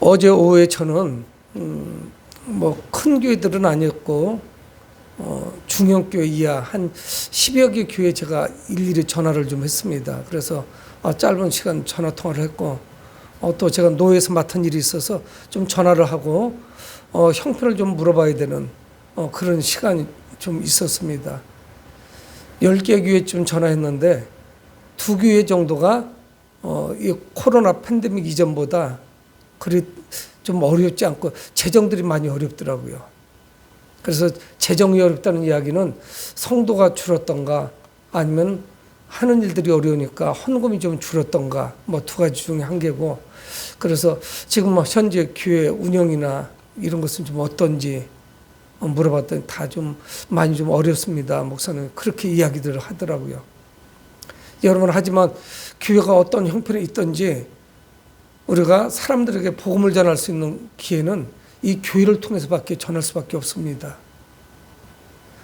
어제 오후에 저는 뭐 큰 교회들은 아니었고 중형교회 이하 한 10여 개 교회 제가 일일이 전화를 좀 했습니다. 그래서 짧은 시간 전화 통화를 했고 또 제가 노회에서 맡은 일이 있어서 좀 전화를 하고 형편을 좀 물어봐야 되는 그런 시간이 좀 있었습니다. 10개 교회쯤 전화했는데 2교회 정도가 이 코로나 팬데믹 이전보다 그리 좀 어렵지 않고 재정들이 많이 어렵더라고요. 그래서 재정이 어렵다는 이야기는 성도가 줄었던가 아니면 하는 일들이 어려우니까 헌금이 좀 줄었던가 뭐 2가지 중에 한 개고, 그래서 지금 뭐 현재 교회 운영이나 이런 것은 좀 어떤지 물어봤더니 다 좀 많이 좀 어렵습니다. 목사님 그렇게 이야기들을 하더라고요. 여러분, 하지만 교회가 어떤 형편에 있든지 우리가 사람들에게 복음을 전할 수 있는 기회는 이 교회를 통해서밖에 전할 수밖에 없습니다.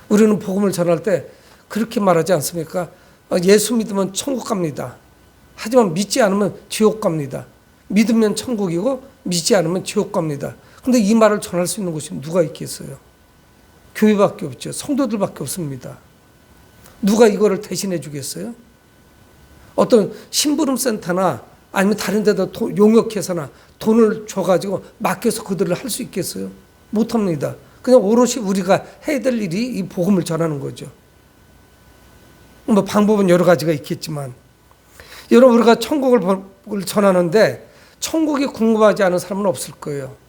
우리는 복음을 전할 때 그렇게 말하지 않습니까? 예수 믿으면 천국 갑니다. 하지만 믿지 않으면 지옥 갑니다. 믿으면 천국이고 믿지 않으면 지옥 갑니다. 그런데 이 말을 전할 수 있는 곳이 누가 있겠어요? 교회밖에 없죠. 성도들밖에 없습니다. 누가 이거를 대신해 주겠어요? 어떤 심부름센터나 아니면 다른 데다 용역해서나 돈을 줘가지고 맡겨서 그들을 할 수 있겠어요? 못합니다. 그냥 오롯이 우리가 해야 될 일이 이 복음을 전하는 거죠. 뭐 방법은 여러 가지가 있겠지만, 여러분, 우리가 천국을 전하는데 천국이 궁금하지 않은 사람은 없을 거예요.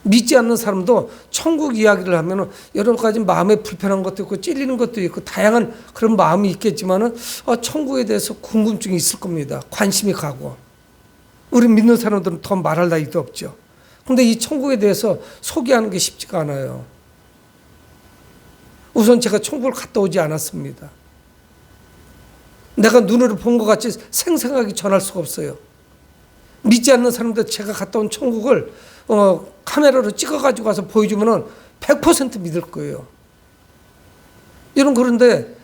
믿지 않는 사람도 천국 이야기를 하면 여러 가지 마음에 불편한 것도 있고 찔리는 것도 있고 다양한 그런 마음이 있겠지만은 천국에 대해서 궁금증이 있을 겁니다. 관심이 가고. 우리 믿는 사람들은 더 말할 나위도 없죠. 그런데 이 천국에 대해서 소개하는 게 쉽지가 않아요. 우선 제가 천국을 갔다 오지 않았습니다. 내가 눈으로 본 것 같이 생생하게 전할 수가 없어요. 믿지 않는 사람들 제가 갔다 온 천국을 카메라로 찍어가지고 와서 보여주면은 100% 믿을 거예요. 여러분, 그런데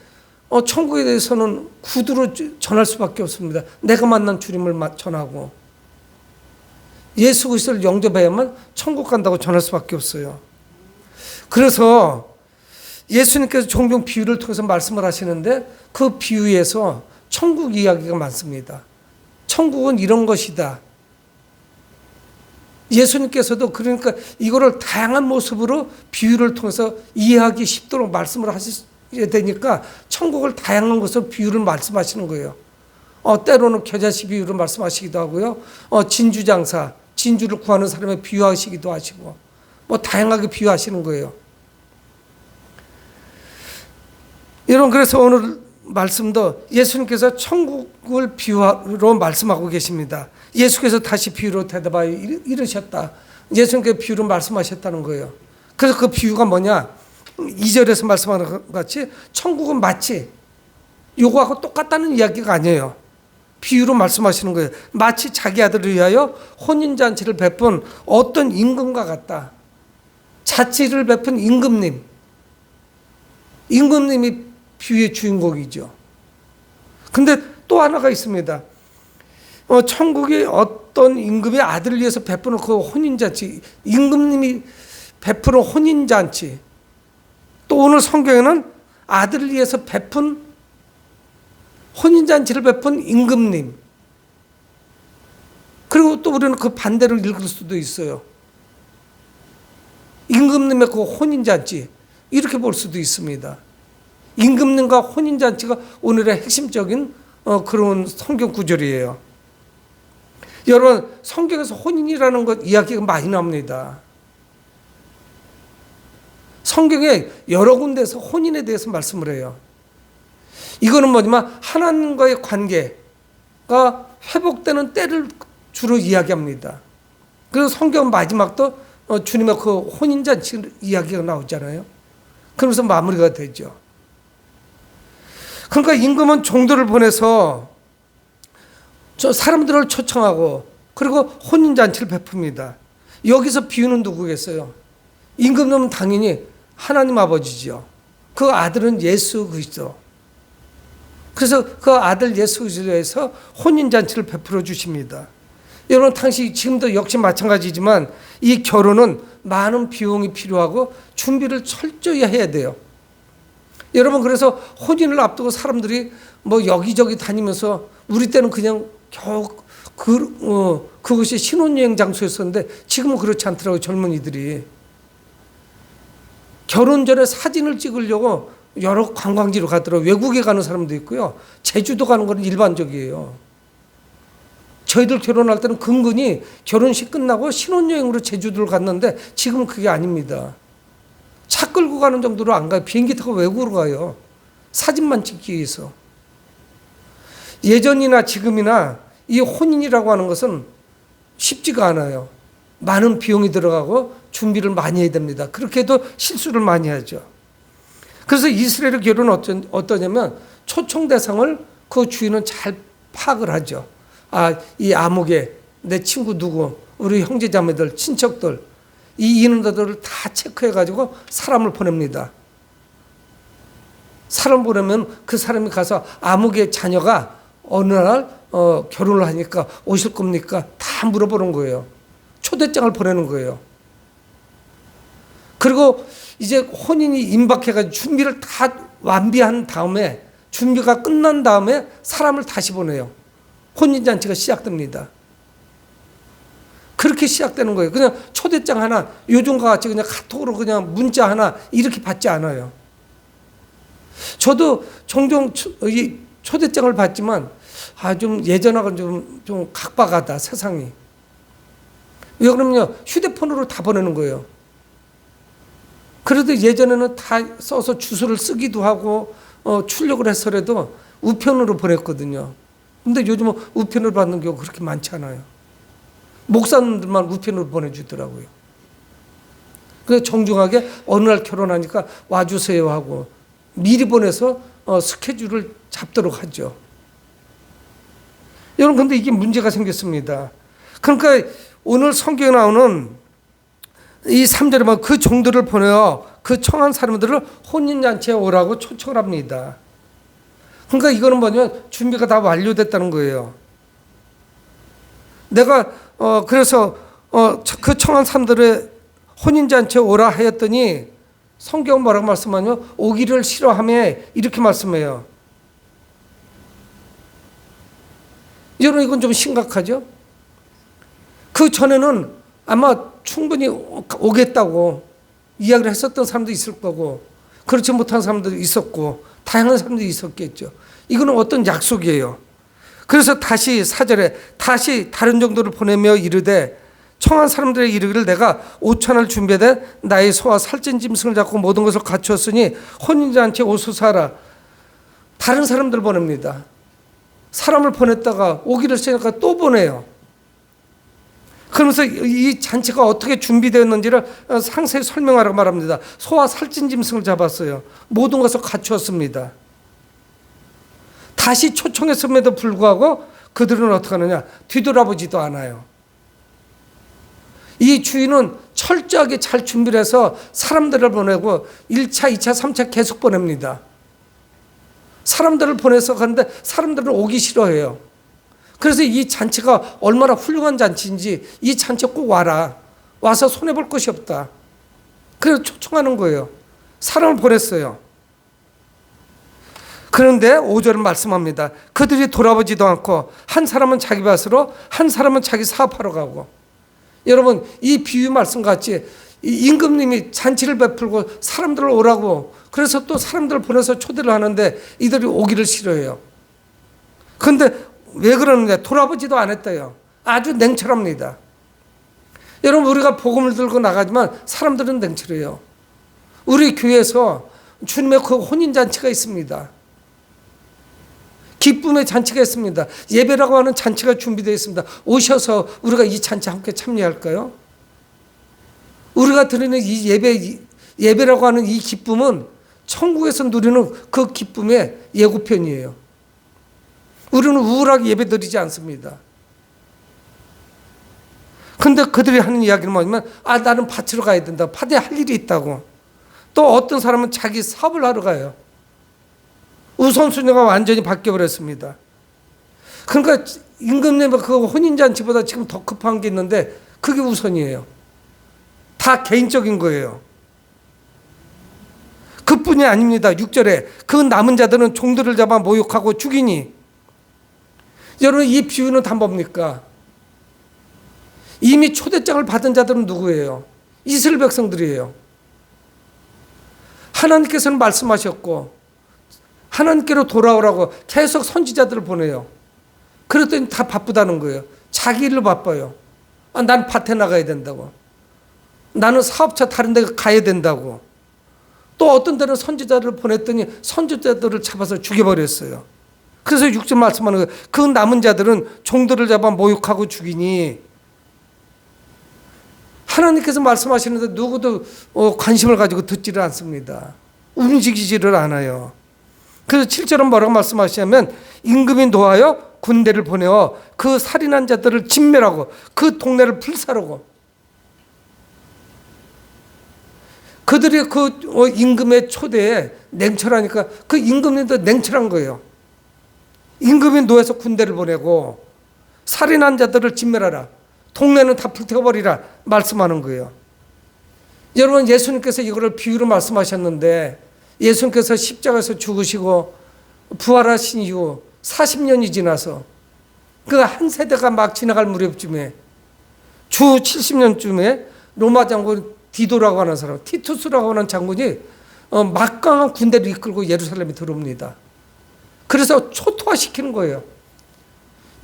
천국에 대해서는 구두로 전할 수밖에 없습니다. 내가 만난 주님을 전하고 예수 그리스도를 영접해야만 천국 간다고 전할 수밖에 없어요. 그래서 예수님께서 종종 비유를 통해서 말씀을 하시는데 그 비유에서 천국 이야기가 많습니다. 천국은 이런 것이다. 예수님께서도 그러니까 이거를 다양한 모습으로 비유를 통해서 이해하기 쉽도록 말씀을 하셔야 되니까 천국을 다양한 것으로 비유를 말씀하시는 거예요. 때로는 겨자씨 비유를 말씀하시기도 하고요. 진주장사, 진주를 구하는 사람에 비유하시기도 하시고 뭐 다양하게 비유하시는 거예요. 여러분, 그래서 오늘 말씀도 예수님께서 천국을 비유로 말씀하고 계십니다. 예수께서 다시 비유로 대답하여 이르셨다. 예수님께서 비유로 말씀하셨다는 거예요. 그래서 그 비유가 뭐냐? 2절에서 말씀하는 것 같이 천국은 마치 요거하고 똑같다는 이야기가 아니에요. 비유로 말씀하시는 거예요. 마치 자기 아들을 위하여 혼인잔치를 베푼 어떤 임금과 같다. 잔치를 베푼 임금님. 임금님이 비유의 주인공이죠. 근데 또 하나가 있습니다. 천국의 어떤 임금이 아들을 위해서 베푸는 그 혼인잔치, 임금님이 베푸는 혼인잔치, 또 오늘 성경에는 아들을 위해서 베푼 혼인잔치를 베푼 임금님, 그리고 또 우리는 그 반대로 읽을 수도 있어요. 임금님의 그 혼인잔치, 이렇게 볼 수도 있습니다. 임금님과 혼인잔치가 오늘의 핵심적인 그런 성경 구절이에요. 여러분, 성경에서 혼인이라는 것 이야기가 많이 나옵니다. 성경에 여러 군데에서 혼인에 대해서 말씀을 해요. 이거는 뭐냐면 하나님과의 관계가 회복되는 때를 주로 이야기합니다. 그리고 성경 마지막도 주님의 그 혼인잔치 이야기가 나오잖아요. 그러면서 마무리가 되죠. 그러니까 임금은 종들을 보내서 사람들을 초청하고 그리고 혼인잔치를 베풉니다. 여기서 비유는 누구겠어요? 임금님은 당연히 하나님 아버지죠. 그 아들은 예수 그리스도. 그래서 그 아들 예수 그리스도에서 혼인잔치를 베풀어 주십니다. 여러분, 당시 지금도 역시 마찬가지지만 이 결혼은 많은 비용이 필요하고 준비를 철저히 해야 돼요. 여러분, 그래서 혼인을 앞두고 사람들이 뭐 여기저기 다니면서, 우리 때는 그냥 겨우 그것이 신혼여행 장소였었는데 지금은 그렇지 않더라고요. 젊은이들이 결혼 전에 사진을 찍으려고 여러 관광지로 가더라고요. 외국에 가는 사람도 있고요, 제주도 가는 건 일반적이에요. 저희들 결혼할 때는 근근히 결혼식 끝나고 신혼여행으로 제주도를 갔는데 지금은 그게 아닙니다. 차 끌고 가는 정도로 안 가요. 비행기 타고 외국으로 가요. 사진만 찍기 위해서. 예전이나 지금이나 이 혼인이라고 하는 것은 쉽지가 않아요. 많은 비용이 들어가고 준비를 많이 해야 됩니다. 그렇게 해도 실수를 많이 하죠. 그래서 이스라엘의 결혼은 어떠냐면 초청 대상을 그 주인은 잘 파악을 하죠. 이 아무개, 내 친구 누구, 우리 형제자매들, 친척들, 이 인원들을 다 체크해가지고 사람을 보냅니다. 사람 보내면 그 사람이 가서 아무개 자녀가 어느 날 결혼을 하니까 오실 겁니까? 다 물어보는 거예요. 초대장을 보내는 거예요. 그리고 이제 혼인이 임박해가지고 준비를 다 완비한 다음에, 준비가 끝난 다음에 사람을 다시 보내요. 혼인잔치가 시작됩니다. 그렇게 시작되는 거예요. 그냥 초대장 하나, 요즘과 같이 그냥 카톡으로 그냥 문자 하나 이렇게 받지 않아요. 저도 종종 이 초대장을 받지만 좀 예전하고는 좀 각박하다, 세상이. 왜 그러면요, 휴대폰으로 다 보내는 거예요. 그래도 예전에는 다 써서 주소를 쓰기도 하고 출력을 해서라도 우편으로 보냈거든요. 근데 요즘은 우편으로 받는 경우가 그렇게 많지 않아요. 목사님들만 우편으로 보내주더라고요. 그래서 정중하게 어느 날 결혼하니까 와주세요 하고 미리 보내서 스케줄을 잡도록 하죠. 여러분, 근데 이게 문제가 생겼습니다. 그러니까 오늘 성경에 나오는 이 3절에 보면 그 종들을 보내어 그 청한 사람들을 혼인잔치에 오라고 초청을 합니다. 그러니까 이거는 뭐냐면 준비가 다 완료됐다는 거예요. 내가 그래서 그 청한 사람들의 혼인잔치에 오라 하였더니 성경은 뭐라고 말씀하냐면 오기를 싫어하며 이렇게 말씀해요. 여러분, 이건 좀 심각하죠? 그 전에는 아마 충분히 오겠다고 이야기를 했었던 사람도 있을 거고, 그렇지 못한 사람도 있었고, 다양한 사람들이 있었겠죠. 이거는 어떤 약속이에요. 그래서 다시 4절에 다시 다른 정도를 보내며 이르되 청한 사람들의 이르기를 내가 5천을 준비된 나의 소와 살찐 짐승을 잡고 모든 것을 갖추었으니 혼인잔치에 오소서 하라. 다른 사람들 보냅니다. 사람을 보냈다가 오기를 시작하니까 또 보내요. 그러면서 이 잔치가 어떻게 준비되었는지를 상세히 설명하라고 말합니다. 소와 살찐 짐승을 잡았어요. 모든 것을 갖추었습니다. 다시 초청했음에도 불구하고 그들은 어떻게 하느냐? 뒤돌아보지도 않아요. 이 주인은 철저하게 잘 준비를 해서 사람들을 보내고 1차, 2차, 3차 계속 보냅니다. 사람들을 보내서 가는데 사람들은 오기 싫어해요. 그래서 이 잔치가 얼마나 훌륭한 잔치인지, 이 잔치에 꼭 와라. 와서 손해볼 것이 없다. 그래서 초청하는 거예요. 사람을 보냈어요. 그런데 5절은 말씀합니다. 그들이 돌아보지도 않고 한 사람은 자기 밭으로 한 사람은 자기 사업하러 가고. 여러분, 이 비유 말씀같이 임금님이 잔치를 베풀고 사람들을 오라고, 그래서 또 사람들을 보내서 초대를 하는데 이들이 오기를 싫어해요. 그런데 왜 그러는데? 돌아보지도 않았대요. 아주 냉철합니다. 여러분, 우리가 복음을 들고 나가지만 사람들은 냉철해요. 우리 교회에서 주님의 그 혼인잔치가 있습니다. 기쁨의 잔치가 있습니다. 예배라고 하는 잔치가 준비되어 있습니다. 오셔서 우리가 이 잔치 함께 참여할까요? 우리가 드리는 이 예배라고 하는 이 기쁨은 천국에서 누리는 그 기쁨의 예고편이에요. 우리는 우울하게 예배 드리지 않습니다. 근데 그들이 하는 이야기는 뭐냐면, 나는 밭으로 가야 된다. 밭에 할 일이 있다고. 또 어떤 사람은 자기 사업을 하러 가요. 우선순위가 완전히 바뀌어버렸습니다. 그러니까 임금님은 그 혼인잔치보다 지금 더 급한 게 있는데 그게 우선이에요. 다 개인적인 거예요. 그뿐이 아닙니다. 6절에 그 남은 자들은 종들을 잡아 모욕하고 죽이니. 여러분, 이 비유는 다 뭡니까? 이미 초대장을 받은 자들은 누구예요? 이스라엘 백성들이에요. 하나님께서는 말씀하셨고 하나님께로 돌아오라고 계속 선지자들을 보내요. 그랬더니 다 바쁘다는 거예요. 자기 일로 바빠요. 난 밭에 나가야 된다고. 나는 사업차 다른 데 가야 된다고. 또 어떤 데는 선지자들을 보냈더니 선지자들을 잡아서 죽여버렸어요. 그래서 6절 말씀하는 거예요. 그 남은 자들은 종들을 잡아 모욕하고 죽이니. 하나님께서 말씀하시는데 누구도 관심을 가지고 듣지를 않습니다. 움직이지를 않아요. 그래서 7절은 뭐라고 말씀하시냐면 임금이 노하여 군대를 보내어 그 살인한 자들을 진멸하고 그 동네를 불사르고. 그들이 그 임금의 초대에 냉철하니까 그 임금님도 냉철한 거예요. 임금이 노해서 군대를 보내고 살인한 자들을 진멸하라. 동네는 다 불태워버리라 말씀하는 거예요. 여러분, 예수님께서 이거를 비유로 말씀하셨는데 예수님께서 십자가에서 죽으시고 부활하신 이후 40년이 지나서 그 한 세대가 막 지나갈 무렵쯤에 주 70년쯤에 로마 장군 디도라고 하는 사람, 티투스라고 하는 장군이 막강한 군대를 이끌고 예루살렘에 들어옵니다. 그래서 초토화시키는 거예요.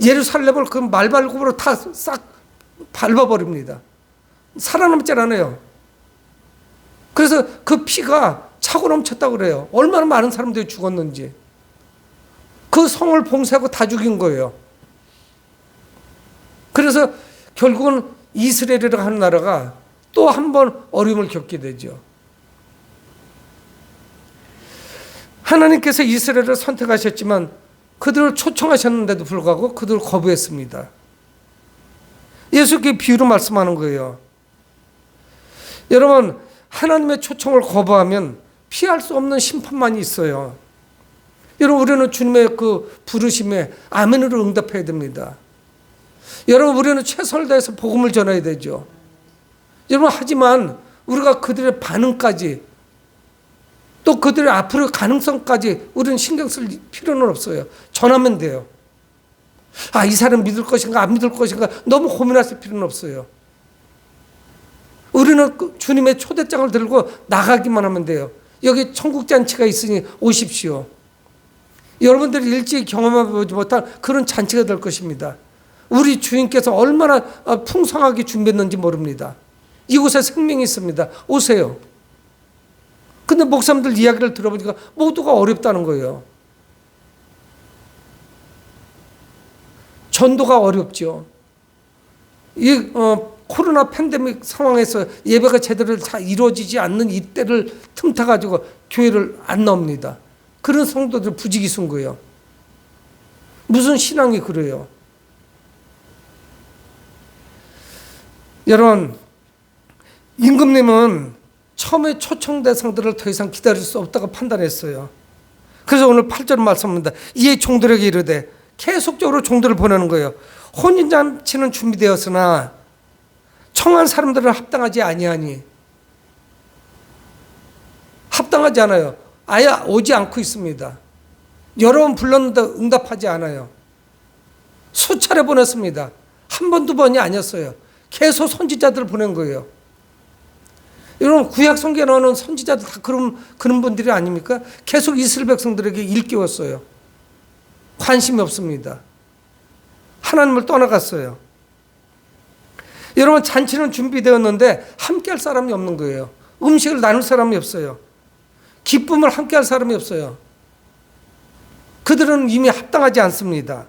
예루살렘을 그 말발굽으로 다 싹 밟아버립니다. 살아남지 않아요. 그래서 그 피가 차고 넘쳤다고 그래요. 얼마나 많은 사람들이 죽었는지. 그 성을 봉쇄하고 다 죽인 거예요. 그래서 결국은 이스라엘이라고 하는 나라가 또 한 번 어려움을 겪게 되죠. 하나님께서 이스라엘을 선택하셨지만 그들을 초청하셨는데도 불구하고 그들을 거부했습니다. 예수께 비유로 말씀하는 거예요. 여러분, 하나님의 초청을 거부하면 피할 수 없는 심판만이 있어요. 여러분, 우리는 주님의 그 부르심에 아멘으로 응답해야 됩니다. 여러분, 우리는 최선을 다해서 복음을 전해야 되죠. 여러분, 하지만 우리가 그들의 반응까지 또 그들의 앞으로의 가능성까지 우리는 신경 쓸 필요는 없어요. 전하면 돼요. 이 사람 믿을 것인가 안 믿을 것인가 너무 고민하실 필요는 없어요. 우리는 주님의 초대장을 들고 나가기만 하면 돼요. 여기 천국잔치가 있으니 오십시오. 여러분들이 일찍 경험해보지 못한 그런 잔치가 될 것입니다. 우리 주인께서 얼마나 풍성하게 준비했는지 모릅니다. 이곳에 생명이 있습니다. 오세요. 근데 목사님들 이야기를 들어보니까 모두가 어렵다는 거예요. 전도가 어렵죠. 이 코로나 팬데믹 상황에서 예배가 제대로 잘 이루어지지 않는 이때를 틈타가지고 교회를 안 나옵니다. 그런 성도들 부지기수인 거예요. 무슨 신앙이 그래요. 여러분, 임금님은 처음에 초청 대상들을 더 이상 기다릴 수 없다고 판단했어요. 그래서 오늘 8절 말씀합니다. 이에 종들에게 이르되, 계속적으로 종들을 보내는 거예요. 혼인잔치는 준비되었으나 청한 사람들은 합당하지 아니하니. 합당하지 않아요. 아예 오지 않고 있습니다. 여러 번 불렀는데 응답하지 않아요. 수차례 보냈습니다. 한 번, 두 번이 아니었어요. 계속 선지자들을 보낸 거예요. 여러분, 구약 성경에 나오는 선지자들 다 그런 분들이 아닙니까? 계속 이스라엘 백성들에게 일깨웠어요. 관심이 없습니다. 하나님을 떠나갔어요. 여러분, 잔치는 준비되었는데 함께 할 사람이 없는 거예요. 음식을 나눌 사람이 없어요. 기쁨을 함께 할 사람이 없어요. 그들은 이미 합당하지 않습니다.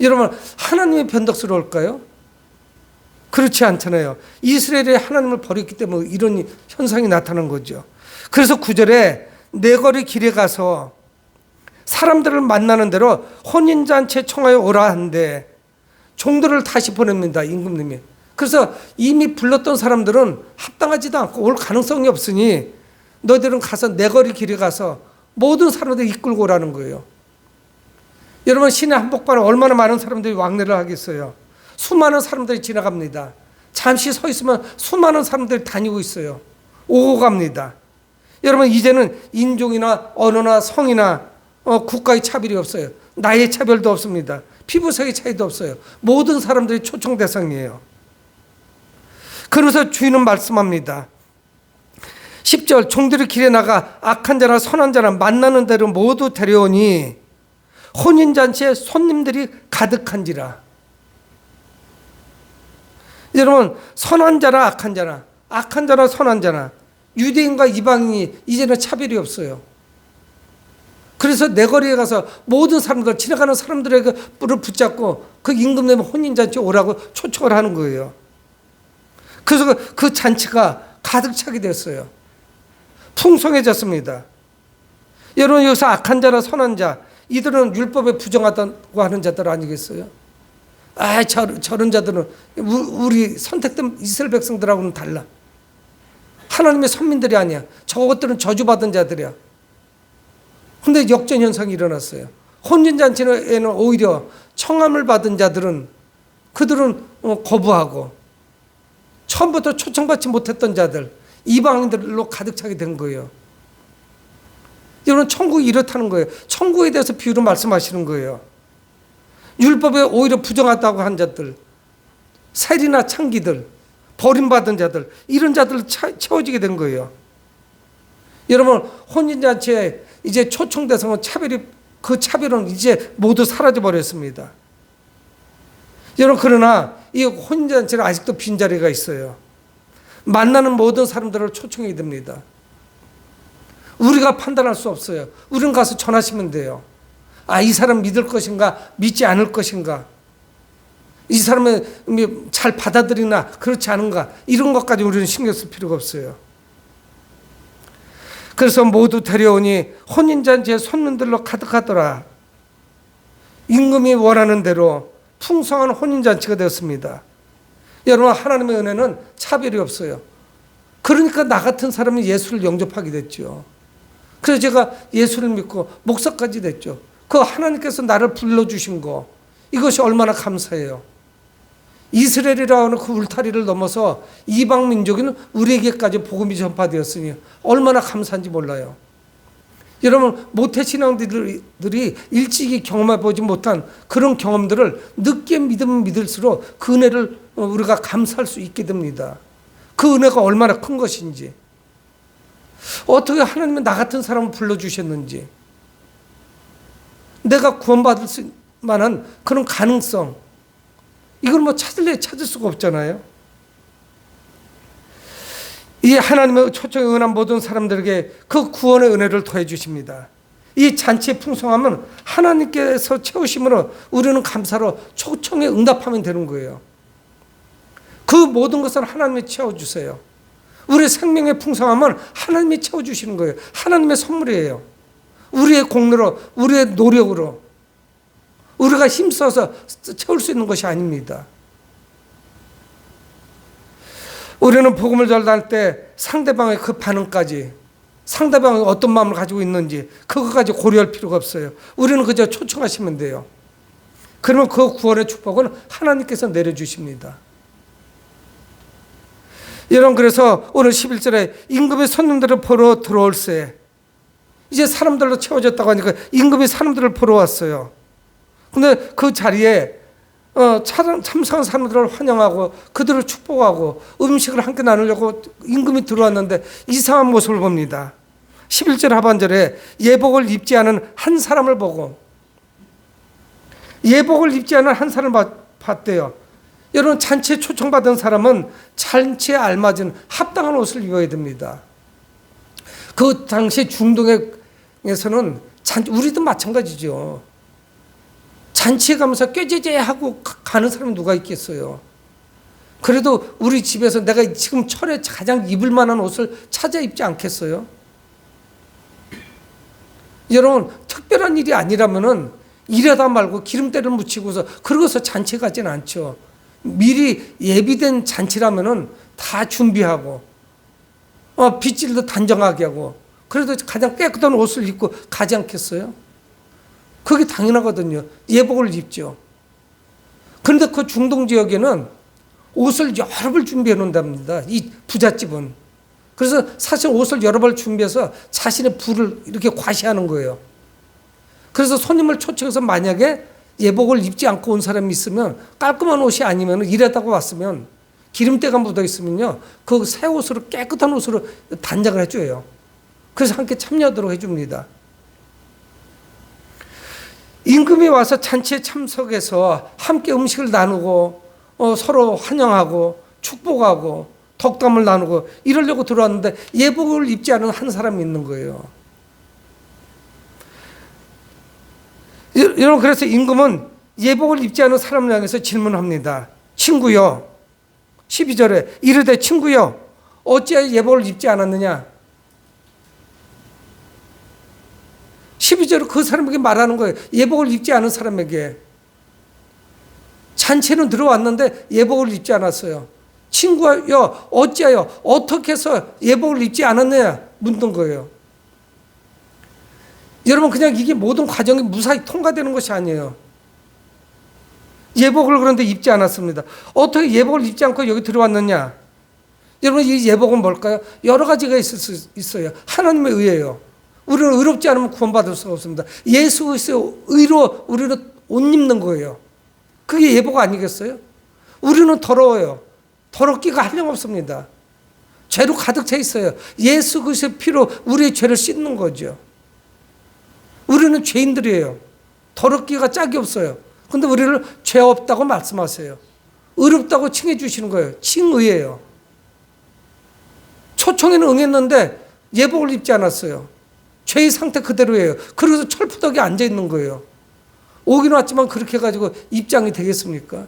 여러분, 하나님이 변덕스러울까요? 그렇지 않잖아요. 이스라엘이 하나님을 버렸기 때문에 이런 현상이 나타난 거죠. 그래서 9절에 내 거리 길에 가서 사람들을 만나는 대로 혼인잔치에 청하여 오라 한데 종들을 다시 보냅니다. 임금님이. 그래서 이미 불렀던 사람들은 합당하지도 않고 올 가능성이 없으니 너희들은 가서 내 거리 길에 가서 모든 사람들 이끌고 오라는 거예요. 여러분, 신의 한복판에 얼마나 많은 사람들이 왕래를 하겠어요. 수많은 사람들이 지나갑니다. 잠시 서 있으면 수많은 사람들이 다니고 있어요. 오고 갑니다. 여러분, 이제는 인종이나 언어나 성이나 국가의 차별이 없어요. 나이의 차별도 없습니다. 피부색의 차이도 없어요. 모든 사람들이 초청 대상이에요. 그래서 주인은 말씀합니다. 10절, 종들이 길에 나가 악한 자나 선한 자나 만나는 대로 모두 데려오니 혼인잔치에 손님들이 가득한지라. 여러분, 선한 자나 악한 자나 선한 자나, 유대인과 이방인이 이제는 차별이 없어요. 그래서 내 거리에 가서 모든 사람들, 지나가는 사람들에게 뿔을 붙잡고 그 임금 내면 혼인잔치에 오라고 초청을 하는 거예요. 그래서 그 잔치가 가득 차게 됐어요. 풍성해졌습니다. 여러분, 여기서 악한 자나 선한 자, 이들은 율법에 부정하다고 하는 자들 아니겠어요? 저런 자들은 우리 선택된 이스라엘 백성들하고는 달라. 하나님의 선민들이 아니야. 저것들은 저주받은 자들이야. 근데 역전 현상이 일어났어요. 혼인잔치에는 오히려 청함을 받은 자들은 그들은 거부하고, 처음부터 초청받지 못했던 자들, 이방인들로 가득 차게 된 거예요. 여러분, 천국이 이렇다는 거예요. 천국에 대해서 비유로 말씀하시는 거예요. 율법에 오히려 부정하다고 한 자들, 세리나 창기들, 버림받은 자들, 이런 자들 채워지게 된 거예요. 여러분, 혼인잔치에 이제 초청 대상은 그 차별은 이제 모두 사라져 버렸습니다. 여러분, 그러나 이 혼인잔치는 아직도 빈자리가 있어요. 만나는 모든 사람들을 초청해야 됩니다. 우리가 판단할 수 없어요. 우리는 가서 전하시면 돼요. 이 사람 믿을 것인가, 믿지 않을 것인가, 이 사람은 잘 받아들이나 그렇지 않은가, 이런 것까지 우리는 신경 쓸 필요가 없어요. 그래서 모두 데려오니 혼인잔치에 손님들로 가득하더라. 임금이 원하는 대로 풍성한 혼인잔치가 되었습니다. 여러분, 하나님의 은혜는 차별이 없어요. 그러니까 나 같은 사람이 예수를 영접하게 됐죠. 그래서 제가 예수를 믿고 목사까지 됐죠. 그 하나님께서 나를 불러주신 거, 이것이 얼마나 감사해요. 이스라엘이라는 그 울타리를 넘어서 이방 민족인 우리에게까지 복음이 전파되었으니 얼마나 감사한지 몰라요. 여러분, 모태신앙들이 일찍이 경험해보지 못한 그런 경험들을 늦게 믿으면 믿을수록 그 은혜를 우리가 감사할 수 있게 됩니다. 그 은혜가 얼마나 큰 것인지, 어떻게 하나님은 나 같은 사람을 불러주셨는지, 내가 구원받을 수 만한 그런 가능성, 이걸 찾을 수가 없잖아요. 이 하나님의 초청에 응한 모든 사람들에게 그 구원의 은혜를 더해 주십니다. 이 잔치의 풍성함은 하나님께서 채우심으로 우리는 감사로 초청에 응답하면 되는 거예요. 그 모든 것을 하나님이 채워주세요. 우리의 생명의 풍성함은 하나님이 채워주시는 거예요. 하나님의 선물이에요. 우리의 공로로, 우리의 노력으로 우리가 힘써서 채울 수 있는 것이 아닙니다. 우리는 복음을 전할 때 상대방의 그 반응까지, 상대방이 어떤 마음을 가지고 있는지 그것까지 고려할 필요가 없어요. 우리는 그저 초청하시면 돼요. 그러면 그 구원의 축복은 하나님께서 내려주십니다. 여러분, 그래서 오늘 11절에 임금이 손님들을 보러 들어올세, 이제 사람들로 채워졌다고 하니까 임금이 사람들을 보러 왔어요. 근데 그 자리에 참석한 사람들을 환영하고 그들을 축복하고 음식을 함께 나누려고 임금이 들어왔는데 이상한 모습을 봅니다. 11절 하반절에 예복을 입지 않은 한 사람을 보고, 예복을 입지 않은 한 사람을 봤대요. 여러분, 잔치에 초청받은 사람은 잔치에 알맞은 합당한 옷을 입어야 됩니다. 그 당시 중동에서는 우리도 마찬가지죠. 잔치에 가면서 꾀죄죄하고 가는 사람이 누가 있겠어요. 그래도 우리 집에서 내가 지금 철에 가장 입을 만한 옷을 찾아 입지 않겠어요? 여러분, 특별한 일이 아니라면은 일하다 말고 기름때를 묻히고서 그러고서 잔치에 가지는 않죠. 미리 예비된 잔치라면은 다 준비하고 빗질도 단정하게 하고 그래도 가장 깨끗한 옷을 입고 가지 않겠어요? 그게 당연하거든요. 예복을 입죠. 그런데 그 중동 지역에는 옷을 여러 벌 준비해 놓는답니다. 이 부잣집은. 그래서 사실 옷을 여러 벌 준비해서 자신의 부를 이렇게 과시하는 거예요. 그래서 손님을 초청해서 만약에 예복을 입지 않고 온 사람이 있으면, 깔끔한 옷이 아니면, 일하다가 왔으면 기름때가 묻어 있으면요, 그 새 옷으로, 깨끗한 옷으로 단장을 해줘요. 그래서 함께 참여하도록 해줍니다. 임금이 와서 잔치에 참석해서 함께 음식을 나누고 서로 환영하고 축복하고 덕담을 나누고 이러려고 들어왔는데 예복을 입지 않은 한 사람이 있는 거예요. 여러분, 그래서 임금은 예복을 입지 않은 사람을 향해서 질문합니다. 친구여, 12절에 이르되 친구여, 어찌하여 예복을 입지 않았느냐? 12절에 그 사람에게 말하는 거예요. 예복을 입지 않은 사람에게. 잔치는 들어왔는데 예복을 입지 않았어요. 친구여, 어찌하여, 어떻게 해서 예복을 입지 않았느냐? 묻는 거예요. 여러분, 그냥 이게 모든 과정이 무사히 통과되는 것이 아니에요. 예복을 그런데 입지 않았습니다. 어떻게 예복을 입지 않고 여기 들어왔느냐? 여러분, 이 예복은 뭘까요? 여러 가지가 있을 수 있어요. 하나님의 의예요. 우리는 의롭지 않으면 구원받을 수가 없습니다. 예수 그리스도의 의로 우리는 옷 입는 거예요. 그게 예복 아니겠어요? 우리는 더러워요. 더럽기가 한량없습니다. 죄로 가득 차 있어요. 예수 그리스도의 피로 우리의 죄를 씻는 거죠. 우리는 죄인들이에요. 더럽기가 짝이 없어요. 근데 우리를 죄 없다고 말씀하세요. 의롭다고 칭해 주시는 거예요. 칭의예요. 초청에는 응했는데 예복을 입지 않았어요. 죄의 상태 그대로예요. 그래서 철푸덕에 앉아 있는 거예요. 오긴 왔지만 그렇게 해가지고 입장이 되겠습니까?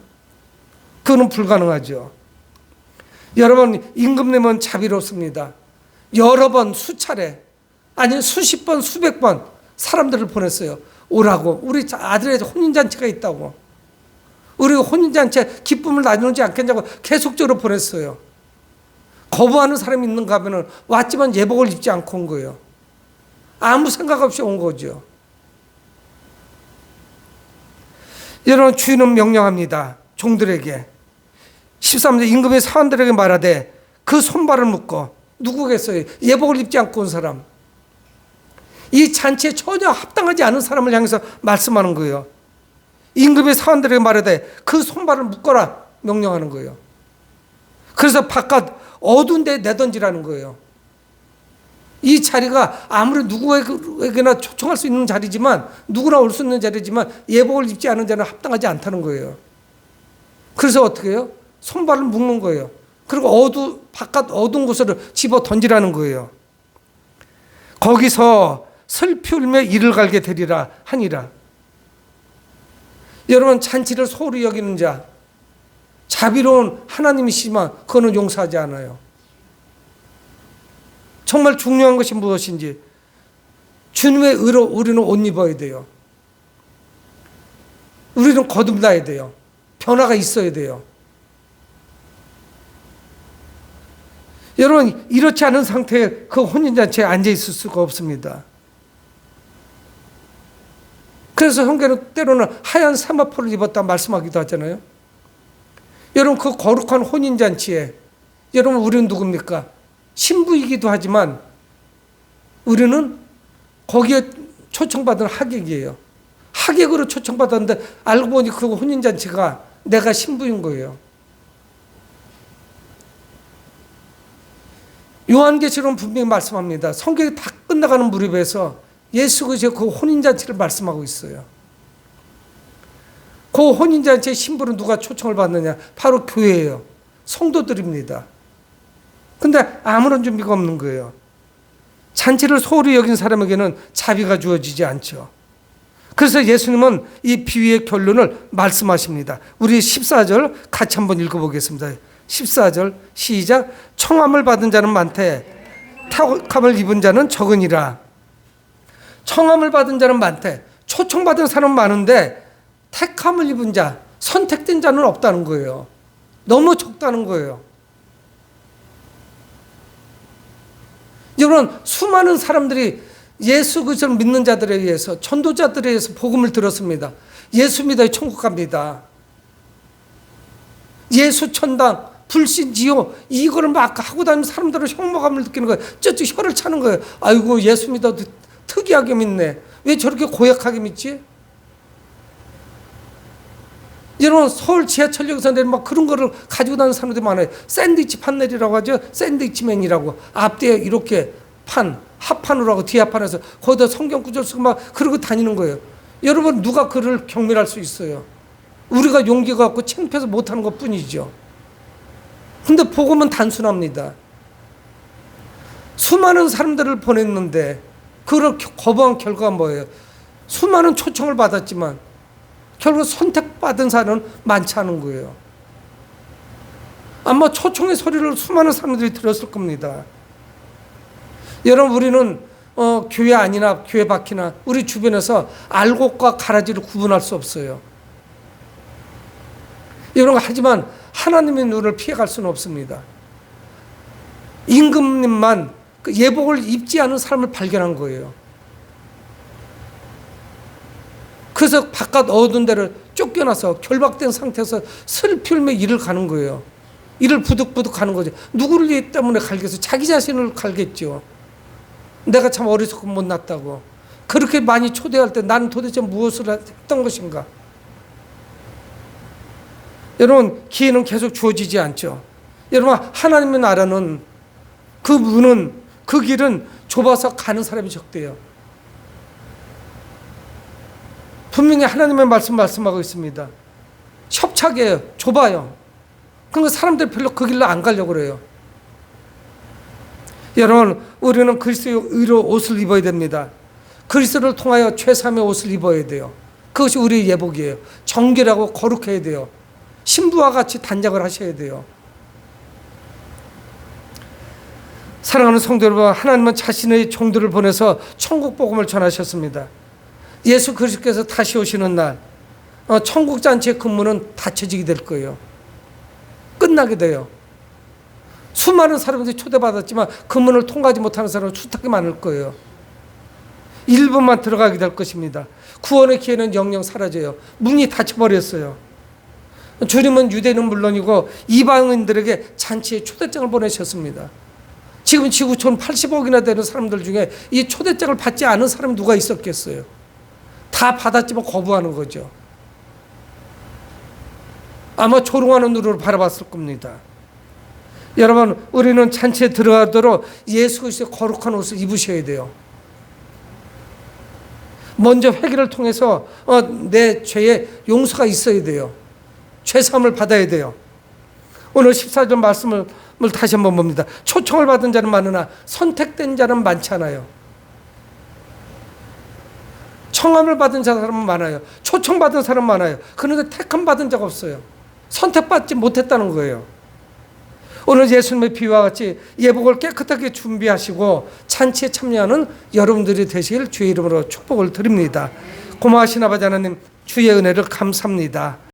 그거는 불가능하죠. 여러분, 임금님은 자비롭습니다. 여러 번, 수차례, 아니 수십 번, 수백 번 사람들을 보냈어요. 오라고. 우리 아들의 혼인잔치가 있다고. 우리 혼인잔치에 기쁨을 나누지 않겠냐고 계속적으로 보냈어요. 거부하는 사람이 있는가 하면 왔지만 예복을 입지 않고 온 거예요. 아무 생각 없이 온 거죠. 여러분, 주인은 명령합니다. 종들에게. 13절 임금의 사원들에게 말하되 그 손발을 묶어. 누구겠어요? 예복을 입지 않고 온 사람. 이 잔치에 전혀 합당하지 않은 사람을 향해서 말씀하는 거예요. 임금의 사원들에게 말하되 그 손발을 묶어라 명령하는 거예요. 그래서 바깥 어두운 데에 내던지라는 거예요. 이 자리가 아무리 누구에게나 초청할 수 있는 자리지만, 누구나 올 수 있는 자리지만 예복을 입지 않은 자는 합당하지 않다는 거예요. 그래서 어떻게 해요? 손발을 묶는 거예요. 그리고 바깥 어두운 곳으로 집어 던지라는 거예요. 거기서 슬피 울며 이를 갈게 되리라 하니라. 여러분, 잔치를 소홀히 여기는 자, 자비로운 하나님이시지만 그거는 용서하지 않아요. 정말 중요한 것이 무엇인지, 주님의 의로 우리는 옷 입어야 돼요. 우리는 거듭나야 돼요. 변화가 있어야 돼요. 여러분, 이렇지 않은 상태에 그 혼인잔치에 앉아 있을 수가 없습니다. 그래서 성경은 때로는 하얀 사마포를 입었다 말씀하기도 하잖아요. 여러분, 그 거룩한 혼인잔치에 여러분, 우리는 누굽니까? 신부이기도 하지만 우리는 거기에 초청받은 하객이에요. 하객으로 초청받았는데 알고 보니 그 혼인잔치가 내가 신부인 거예요. 요한계시록은 분명히 말씀합니다. 성경이 다 끝나가는 무렵에서 예수 그리스도의 그 혼인잔치를 말씀하고 있어요. 그 혼인잔치의 신부는 누가 초청을 받느냐? 바로 교회예요. 성도들입니다. 근데 아무런 준비가 없는 거예요. 잔치를 소홀히 여긴 사람에게는 자비가 주어지지 않죠. 그래서 예수님은 이 비유의 결론을 말씀하십니다. 우리 14절 같이 한번 읽어보겠습니다. 14절 시작. 청함을 받은 자는 많되 택함을 입은 자는 적으니라. 청함을 받은 자는 많대. 초청받은 사람은 많은데 택함을 입은 자, 선택된 자는 없다는 거예요. 너무 적다는 거예요. 여러분, 수많은 사람들이 예수 그리스도를 믿는 자들에 의해서, 전도자들에 의해서 복음을 들었습니다. 예수 믿어야 천국 갑니다. 예수 천당, 불신 지요, 이거를 막 하고 다니면 사람들은 혐오감을 느끼는 거예요. 저쪽 혀를 차는 거예요. 아이고, 예수 믿어도 특이하게 믿네. 왜 저렇게 고약하게 믿지? 여러분, 서울 지하철역에서 내리면 막 그런 거를 가지고 다니는 사람들이 많아요. 샌드위치 판넬이라고 하죠. 샌드위치맨이라고. 앞뒤에 이렇게 합판으로 하고 뒤 합판에서 거기다 성경 구절 쓰고 막 그러고 다니는 거예요. 여러분, 누가 그를 경멸할 수 있어요? 우리가 용기가 없고 창피해서 못하는 것 뿐이죠. 근데 복음은 단순합니다. 수많은 사람들을 보냈는데 그걸 거부한 결과가 뭐예요? 수많은 초청을 받았지만 결국 선택받은 사람은 많지 않은 거예요. 아마 초청의 소리를 수많은 사람들이 들었을 겁니다. 여러분, 우리는 교회 안이나 교회 밖이나 우리 주변에서 알곡과 가라지를 구분할 수 없어요. 여러분, 하지만 하나님의 눈을 피해갈 수는 없습니다. 임금님만 그 예복을 입지 않은 사람을 발견한 거예요. 그래서 바깥 어두운 데를 쫓겨나서 결박된 상태에서 슬피 울며 일을 가는 거예요. 일을 부득부득 가는 거죠. 누구를 이 때문에 갈겠어요? 자기 자신을 갈겠죠. 내가 참 어리석고 못났다고. 그렇게 많이 초대할 때 나는 도대체 무엇을 했던 것인가? 여러분, 기회는 계속 주어지지 않죠. 여러분, 하나님의 나라는 그 문은, 그 길은 좁아서 가는 사람이 적대요. 분명히 하나님의 말씀하고 있습니다. 협착이에요. 좁아요. 그러니까 사람들이 별로 그 길로 안 가려고 그래요. 여러분, 우리는 그리스도의 의로 옷을 입어야 됩니다. 그리스도를 통하여 죄사함의 옷을 입어야 돼요. 그것이 우리의 예복이에요. 정결하고 거룩해야 돼요. 신부와 같이 단장을 하셔야 돼요. 사랑하는 성도 여러분, 하나님은 자신의 종들을 보내서 천국 복음을 전하셨습니다. 예수 그리스도께서 다시 오시는 날 천국 잔치의 근무는 닫혀지게 될 거예요. 끝나게 돼요. 수많은 사람들이 초대받았지만 그 문을 통과하지 못하는 사람은 수탁이 많을 거예요. 일부만 들어가게 될 것입니다. 구원의 기회는 영영 사라져요. 문이 닫혀버렸어요. 주님은 유대인은 물론이고 이방인들에게 잔치의 초대장을 보내셨습니다. 지금 지구촌 80억이나 되는 사람들 중에 이 초대장을 받지 않은 사람이 누가 있었겠어요? 다 받았지만 거부하는 거죠. 아마 조롱하는 눈으로 바라봤을 겁니다. 여러분, 우리는 잔치에 들어가도록 예수 그리스도의 거룩한 옷을 입으셔야 돼요. 먼저 회개를 통해서 내 죄의 용서가 있어야 돼요. 죄사함을 받아야 돼요. 오늘 14절 말씀을 다시 한번 봅니다. 초청을 받은 자는 많으나 선택된 자는 많지 않아요. 청함을 받은 사람은 많아요. 초청받은 사람은 많아요. 그런데 택함 받은 자가 없어요. 선택받지 못했다는 거예요. 오늘 예수님의 비유와 같이 예복을 깨끗하게 준비하시고 잔치에 참여하는 여러분들이 되시길 주의 이름으로 축복을 드립니다. 고마우신 아버지 하나님, 주의 은혜를 감사합니다.